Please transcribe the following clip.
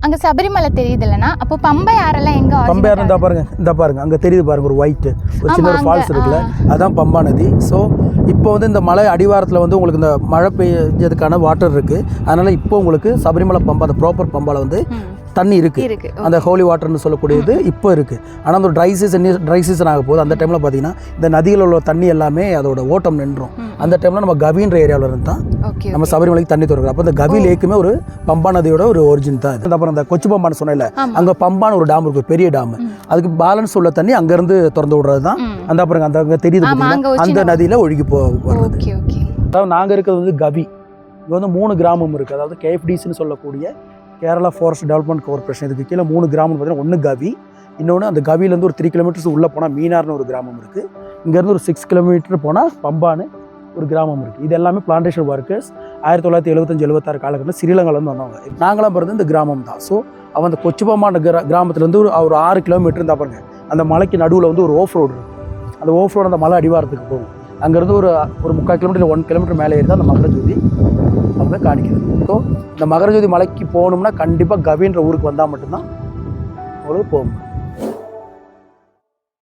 அங்க சபரிமலை தெரியுது இல்லனா அப்போ பம்பை யாரெல்லாம் எங்க பம்பை யாரும் இந்த பாருங்க அங்க தெரியுது பாருங்க ஒரு ஒயிட் ஒரு சின்ன ஒரு ஃபால்ஸ் இருக்குல்ல அதான் பம்பா நதி. ஸோ இப்போ வந்து இந்த மலை அடிவாரத்தில் வந்து உங்களுக்கு இந்த மழை பெய்யறதுக்கான வாட்டர் இருக்குது. அதனால் இப்போ உங்களுக்கு சபரிமலை பம்பா அந்த ப்ராப்பர் பம்பாவில் வந்து தண்ணி இருக்குது. அந்த ஹோலி வாட்டர்னு சொல்லக்கூடியது இப்போ இருக்குது. ஆனால் அந்த ட்ரை சீசன் ஆக போகுது. அந்த டைமில் பார்த்தீங்கன்னா இந்த நதிகளில் உள்ள தண்ணி எல்லாமே அதோட ஓட்டம் நின்றும். அந்த டைமில் நம்ம கவின்ற ஏரியாவில் இருந்து தான் நம்ம சபரிமலைக்கு தண்ணி திறக்கிறோம். அப்போ இந்த கவி லேக்குமே ஒரு பம்பா நதியோட ஒரு ஒரிஜின் தான் இது. அப்புறம் இந்த கொச்சி பம்பான்னு சொன்னேன்ல, அங்கே பம்பான்னு ஒரு டேம் இருக்குது, பெரிய டேம். அதுக்கு பேலன்ஸ் உள்ள தண்ணி அங்கேருந்து திறந்து விடுறது தான் அந்த அப்புறம் அந்த அங்கே தெரியுது அந்த நதியில் ஒழுகி வர்றது. அதாவது நாங்கள் இருக்கிறது வந்து கவி. இது வந்து 3 கிராமம் இருக்குது. அதாவது கேஎஃப்டிசின்னு சொல்லக்கூடிய கேரளா ஃபாரஸ்ட் டெவலப்மெண்ட் கார்பரேஷன். இதுக்கு கீழே 3 கிராமம் பார்த்தீங்கன்னா, ஒன்று கவி, இன்னொன்று அந்த கவிலேருந்து ஒரு 3 கிலோமீட்டர்ஸ் உள்ளே போனால் மீனார்னு ஒரு கிராமம் இருக்குது. இங்கேருந்து ஒரு 6 கிலோமீட்டர் போனால் பம்பான்னு ஒரு கிராமம் இருக்குது. இது எல்லாமே பிளான்டேஷன் ஒர்க்கர்ஸ் 1975-76 காலகட்டத்தில் ஸ்ரீலங்காலேருந்து வந்தவங்க. நாங்களாம் பிறந்து இந்த கிராமம் தான். ஸோ அவன் அந்த கொச்சிபம்பான கிராமத்துலேருந்து ஒரு 6 கிலோமீட்டர் இருந்தால் பாருங்க, அந்த மலைக்கு நடுவில் வந்து ஒரு ஓஃப் ரோடு இருக்குது. அந்த ஓஃப் ரோடு அந்த மலை அடிவாரத்துக்கு போகும். அங்கேருந்து ஒரு 3/4 கிலோமீட்டர் 1 கிலோமீட்டர் மேலே ஏறி தான் அந்த மகரஜோதி அவங்க காணிக்கிறது. ஸோ இந்த மகரஜோதி மலைக்கு போகணும்னா கண்டிப்பாக கவின்ற ஊருக்கு வந்தால் மட்டும்தான் உங்களுக்கு போக முடியும்.